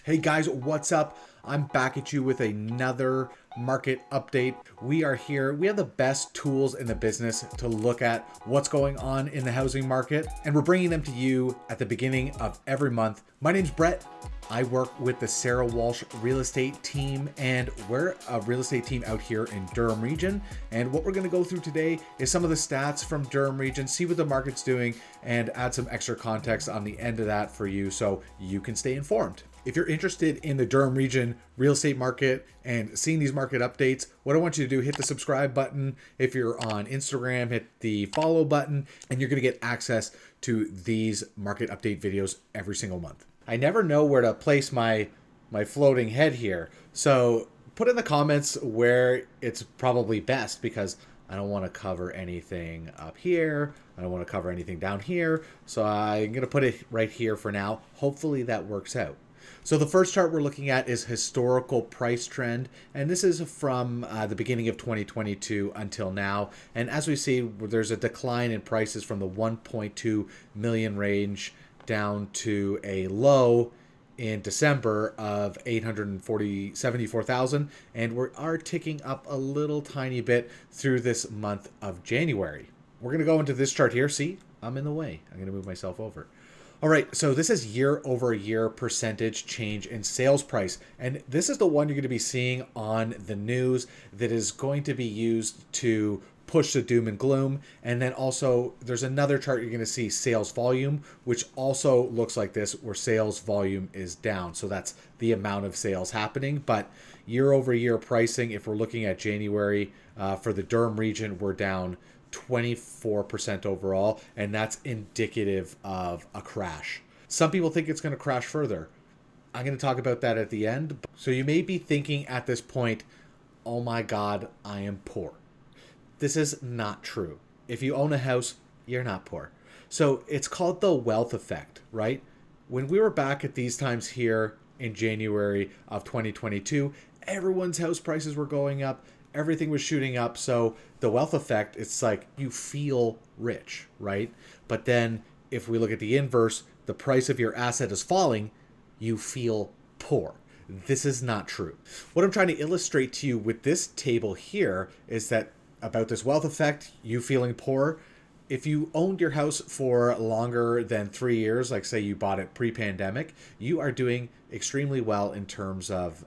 Hey guys, what's up? I'm back at you with another market update. We are here. We have the best tools in the business to look at what's going on in the housing market, and we're bringing them to you at the beginning of every month. My name's Brett. I work with the Sarah Walsh real estate team, and we're a real estate team out here in Durham region. And what we're going to go through today is some of the stats from Durham region, see what the market's doing, and add some extra context on the end of that for you so you can stay informed. If you're interested in the Durham region real estate market and seeing these market updates, what I want you to do, hit the subscribe button. If you're on Instagram, hit the follow button, and you're going to get access to these market update videos every single month. I never know where to place my floating head here. So put in the comments where it's probably best, because I don't want to cover anything up here. I don't want to cover anything down here. So I'm going to put it right here for now. Hopefully that works out. So the first chart we're looking at is historical price trend, and this is from the beginning of 2022 until now. And as we see, there's a decline in prices from the 1.2 million range down to a low in December of 74,000, and we are ticking up a little tiny bit through this month of January. We're going to go into this chart here. See, I'm in the way. I'm going to move myself over. All right, so this is year over year percentage change in sales price. And this is the one you're going to be seeing on the news that is going to be used to push the doom and gloom. And then also there's another chart you're going to see, sales volume, which also looks like this, where sales volume is down. So that's the amount of sales happening. But year over year pricing, if we're looking at January for the Durham region, we're down 24% overall, and that's indicative of a crash. Some people think it's going to crash further. I'm going to talk about that at the end. So you may be thinking at this point, oh my God, I am poor. This is not true. If you own a house, you're not poor. So it's called the wealth effect, right? When we were back at these times here in January of 2022, everyone's house prices were going up. Everything was shooting up. So the wealth effect, it's like you feel rich, right? But then if we look at the inverse, the price of your asset is falling, you feel poor. This is not true. What I'm trying to illustrate to you with this table here is that about this wealth effect, you feeling poor, if you owned your house for longer than 3 years, like say you bought it pre-pandemic, you are doing extremely well in terms of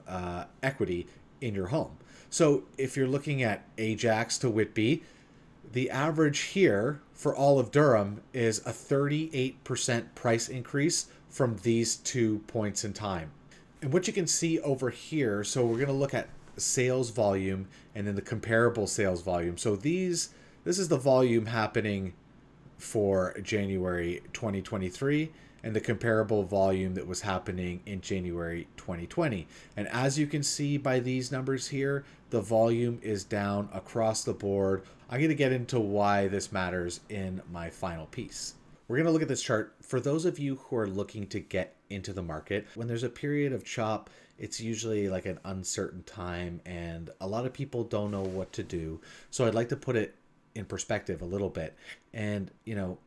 equity in your home. So if you're looking at Ajax to Whitby, the average here for all of Durham is a 38% price increase from these 2 points in time. And what you can see over here, so we're going to look at sales volume and then the comparable sales volume. So this is the volume happening for January 2023 and the comparable volume that was happening in January 2020. And as you can see by these numbers here, the volume is down across the board. I'm going to get into why this matters in my final piece. We're going to look at this chart. For those of you who are looking to get into the market, when there's a period of chop, it's usually like an uncertain time and a lot of people don't know what to do. So I'd like to put it in perspective a little bit. And, you know,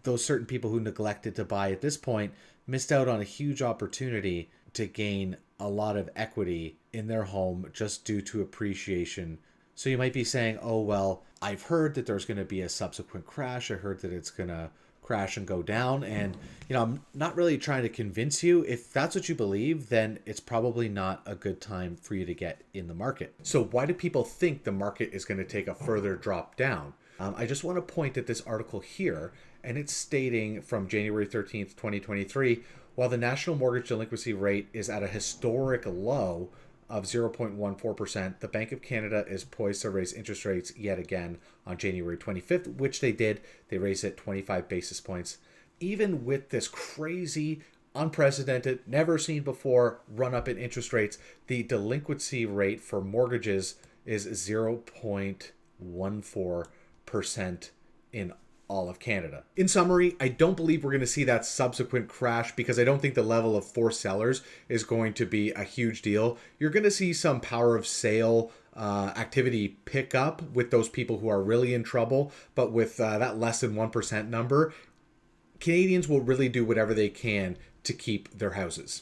those certain people who neglected to buy at this point missed out on a huge opportunity to gain a lot of equity in their home just due to appreciation. So you might be saying, oh, well, I've heard that there's going to be a subsequent crash. I heard that it's going to crash and go down. And, you know, I'm not really trying to convince you. If that's what you believe, then it's probably not a good time for you to get in the market. So why do people think the market is going to take a further drop down? I just want to point at this article here, and it's stating from January 13th, 2023, while the national mortgage delinquency rate is at a historic low of 0.14%, the Bank of Canada is poised to raise interest rates yet again on January 25th, which they did. They raised it 25 basis points. Even with this crazy, unprecedented, never seen before run up in interest rates, the delinquency rate for mortgages is 0.14% in all of Canada. In summary, I don't believe we're going to see that subsequent crash because I don't think the level of forced sellers is going to be a huge deal. You're going to see some power of sale activity pick up with those people who are really in trouble, but with that less than 1% number, Canadians will really do whatever they can to keep their houses.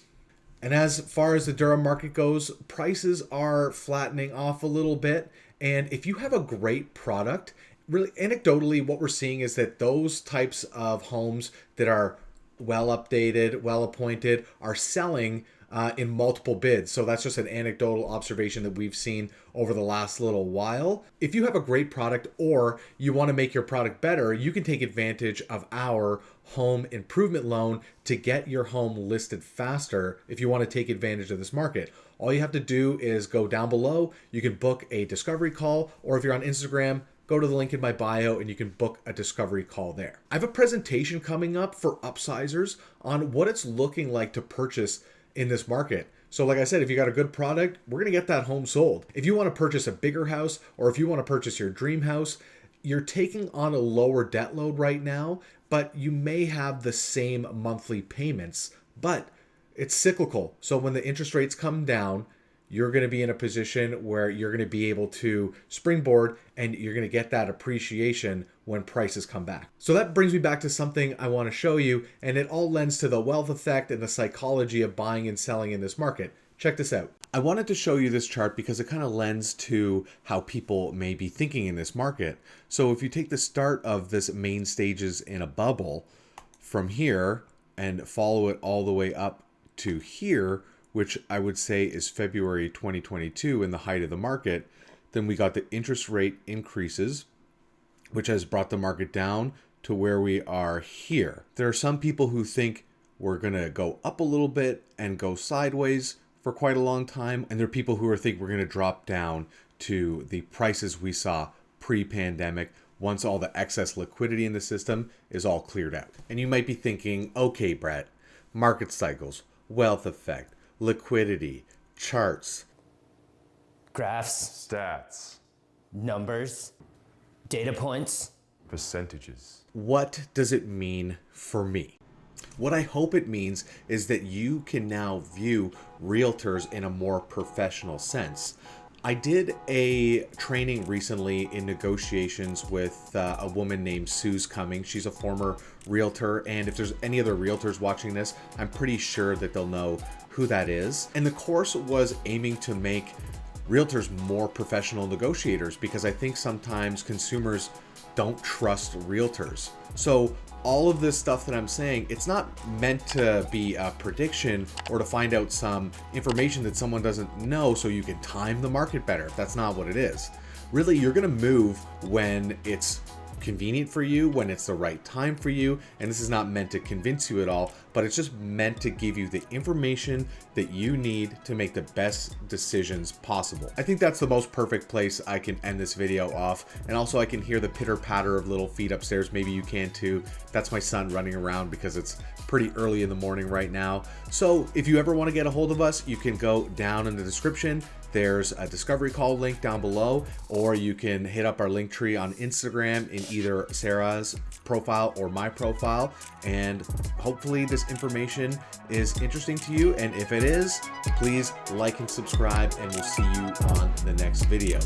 And as far as the Durham market goes, prices are flattening off a little bit. And if you have a great product, really anecdotally, what we're seeing is that those types of homes that are well updated, well appointed, are selling in multiple bids. So that's just an anecdotal observation that we've seen over the last little while. If you have a great product or you want to make your product better, you can take advantage of our home improvement loan to get your home listed faster if you want to take advantage of this market. All you have to do is go down below. You can book a discovery call, or if you're on Instagram, go to the link in my bio and you can book a discovery call there. I have a presentation coming up for upsizers on what it's looking like to purchase in this market. So like I said, if you got a good product, we're gonna get that home sold. If you wanna purchase a bigger house, or if you wanna purchase your dream house, you're taking on a lower debt load right now, but you may have the same monthly payments, but it's cyclical. So when the interest rates come down, you're going to be in a position where you're going to be able to springboard and you're going to get that appreciation when prices come back. So that brings me back to something I want to show you, and it all lends to the wealth effect and the psychology of buying and selling in this market. Check this out. I wanted to show you this chart because it kind of lends to how people may be thinking in this market. So if you take the start of this main stages in a bubble from here and follow it all the way up to here, which I would say is February 2022 in the height of the market, then we got the interest rate increases, which has brought the market down to where we are here. There are some people who think we're going to go up a little bit and go sideways for quite a long time. And there are people who think we're going to drop down to the prices we saw pre-pandemic once all the excess liquidity in the system is all cleared out. And you might be thinking, okay, Brett, market cycles, wealth effect, liquidity, charts, graphs, stats, numbers, data points, percentages. What does it mean for me? What I hope it means is that you can now view realtors in a more professional sense. I did a training recently in negotiations with a woman named Suze Cummings. She's a former realtor, and if there's any other realtors watching this, I'm pretty sure that they'll know who that is. And the course was aiming to make realtors more professional negotiators, because I think sometimes consumers don't trust realtors. So all of this stuff that I'm saying, it's not meant to be a prediction or to find out some information that someone doesn't know so you can time the market better. That's not what it is. Really, you're going to move when it's convenient for you, when it's the right time for you. And this is not meant to convince you at all, but it's just meant to give you the information that you need to make the best decisions possible. I think that's the most perfect place I can end this video off. And also I can hear the pitter patter of little feet upstairs. Maybe you can too. That's my son running around because it's pretty early in the morning right now. So if you ever want to get a hold of us, you can go down in the description. There's a discovery call link down below, or you can hit up our link tree on Instagram in either Sarah's profile or my profile. And hopefully this information is interesting to you. And if it is, please like and subscribe, and we'll see you on the next video.